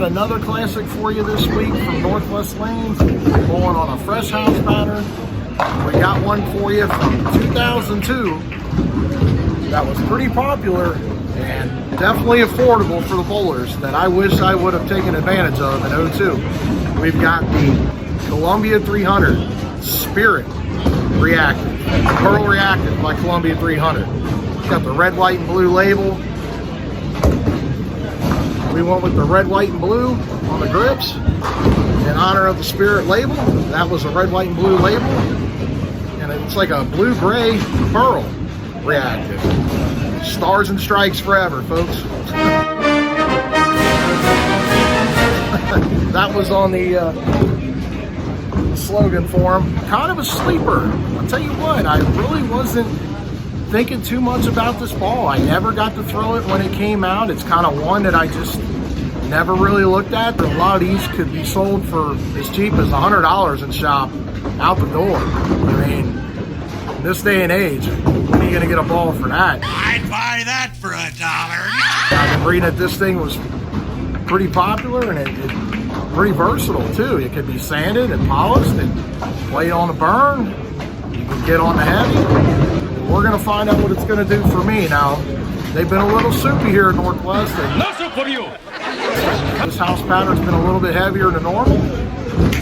got another classic for you this week from Northwest Lanes, going on a fresh house pattern. We got one for you from 2002 that was pretty popular and definitely affordable for the bowlers that I wish I would have taken advantage of in '02. We've got the Columbia 300 Spirit Reactive, Pearl Reactive by Columbia 300. It's got the red, white, and blue label. We went with the red, white, and blue on the grips in honor of the Spirit label. That was a red, white, and blue label. And it's like a blue-gray pearl reactive. Stars and strikes forever, folks. That was on the slogan for him. Kind of a sleeper. I'll tell you what, I really wasn't thinking too much about this ball. I never got to throw it when it came out. It's kind of one that I just never really looked at. A lot of these could be sold for as cheap as $100 in shop out the door. I mean, in this day and age, when are you going to get a ball for that? I'd buy that for $1. I've been reading that this thing was pretty popular and it's pretty versatile too. It could be sanded and polished and played on the burn. You can get on the heavy. We're going to find out what it's going to do for me. Now, they've been a little soupy here at Northwest. No soup for you! This house pattern's been a little bit heavier than normal.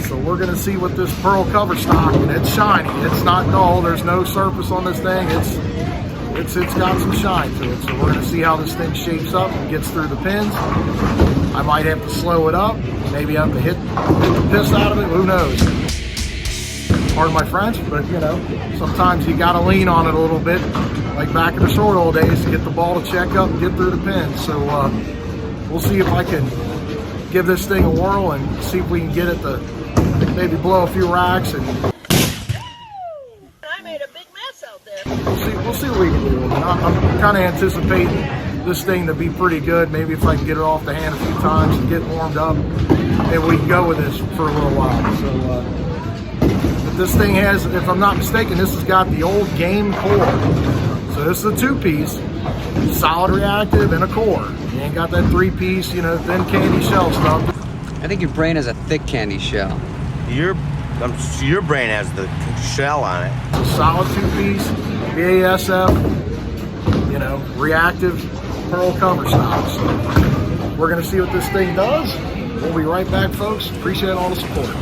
So we're going to see what this pearl cover stock, and it's shiny. It's not dull. There's no surface on this thing. It's got some shine to it. So we're going to see how this thing shapes up and gets through the pins. I might have to slow it up. Maybe have to hit the piss out of it. Who knows? Pardon my French, but you know, sometimes you got to lean on it a little bit, like back in the short old days, to get the ball to check up and get through the pins. So we'll see if I can give this thing a whirl and see if we can get it to maybe blow a few racks. And I made a big mess out there. We'll see what we can do. I'm kind of anticipating this thing to be pretty good. Maybe if I can get it off the hand a few times and get warmed up, maybe we can go with this for a little while. So this thing has, if I'm not mistaken, this has got the old game core. So this is a two-piece, solid reactive and a core. You ain't got that three-piece, you know, thin candy shell stuff. I think your brain has a thick candy shell. Your brain has the shell on it. It's a solid two-piece, BASF, you know, reactive pearl cover stock. So we're gonna see what this thing does. We'll be right back, folks. Appreciate all the support.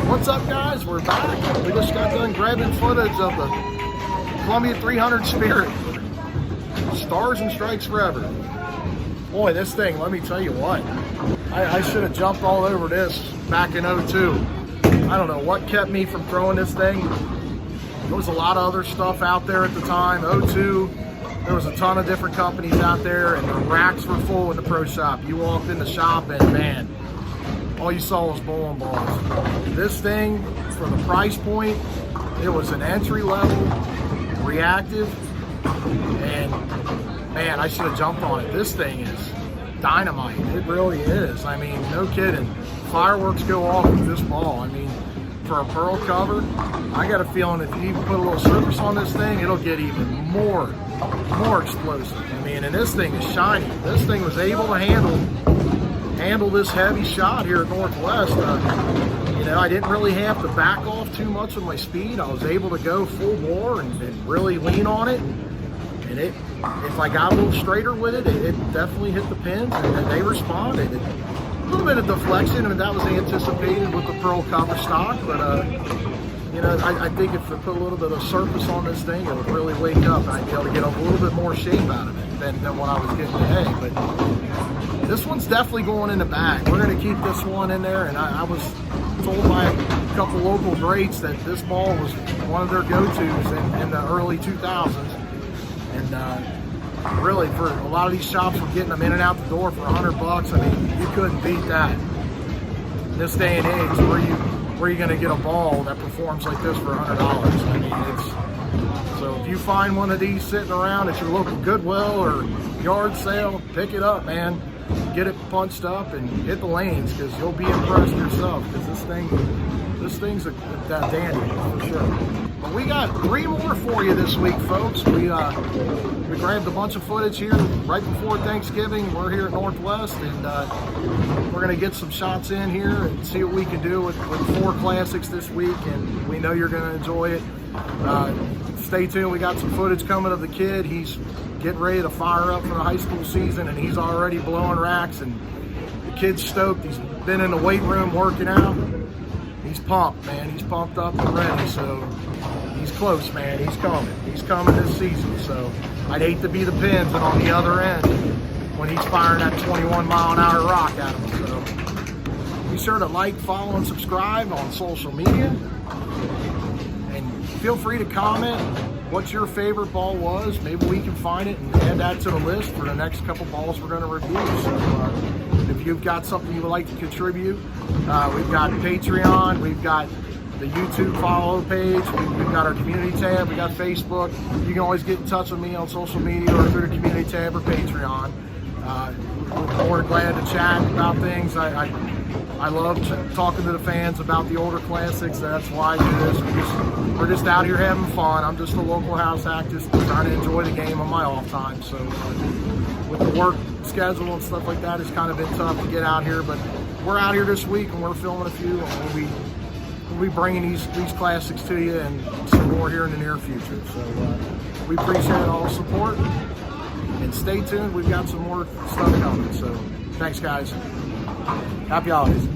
What's up, guys? We're back. We just got done grabbing footage of the Columbia 300 Spirit. Stars and Stripes Forever. Boy, this thing, let me tell you what. I should have jumped all over this back in '02. I don't know what kept me from throwing this thing. There was a lot of other stuff out there at the time. '02, there was a ton of different companies out there, and the racks were full in the pro shop. You walked in the shop and man, all you saw was bowling balls. This thing, for the price point, it was an entry level reactive, and man, I should have jumped on it. This thing is dynamite. It really is. I mean, no kidding. Fireworks go off with this ball. I mean, for a pearl cover, I got a feeling if you even put a little surface on this thing, it'll get even more explosive. I mean, and this thing is shiny. This thing was able to handle this heavy shot here at Northwest. You know, I didn't really have to back off too much with my speed. I was able to go full bore and really lean on it. And if I got a little straighter with it, it definitely hit the pins, and they responded. A little bit of deflection, and that was anticipated with the pearl copper stock, but you know, I think if I put a little bit of surface on this thing, it would really wake up, and I'd be able to get a little bit more shape out of it than what I was getting today. But this one's definitely going in the bag. We're going to keep this one in there, and I was told by a couple local greats that this ball was one of their go-tos in the early 2000s. And really, for a lot of these shops, we're getting them in and out the door for $100. I mean, you couldn't beat that. In this day and age, where you going to get a ball that performs like this for $100? I mean, it's so if you find one of these sitting around at your local Goodwill or yard sale, pick it up, man. Get it punched up and hit the lanes, because you'll be impressed yourself. Because this thing's a dandy for sure. But we got 3 more for you this week, folks. We grabbed a bunch of footage here right before Thanksgiving. We're here at Northwest, and we're going to get some shots in here and see what we can do with 4 classics this week, and we know you're going to enjoy it. Stay tuned. We got some footage coming of the kid. He's getting ready to fire up for the high school season, and he's already blowing racks, and the kid's stoked. He's been in the weight room working out. He's pumped, man. He's pumped up and ready, so he's close, man. He's coming. He's coming this season, so I'd hate to be the pins and on the other end when he's firing that 21-mile-an-hour rock at him. So be sure to like, follow, and subscribe on social media, and feel free to comment what your favorite ball was. Maybe we can find it and add that to the list for the next couple balls we're going to review. So if you've got something you would like to contribute, we've got Patreon, we've got the YouTube follow page, we've got our community tab, we got Facebook. You can always get in touch with me on social media or through the community tab or Patreon. We're more glad to chat about things. I love talking to the fans about the older classics. That's why I do this. We're just out here having fun. I'm just a local house hack, just trying to enjoy the game on my off time. So with the work schedule and stuff like that, it's kind of been tough to get out here. But we're out here this week, and we're filming a few, and we'll be bringing these classics to you and some more here in the near future. So we appreciate all the support, and stay tuned. We've got some more stuff coming. So thanks, guys. Happy holidays.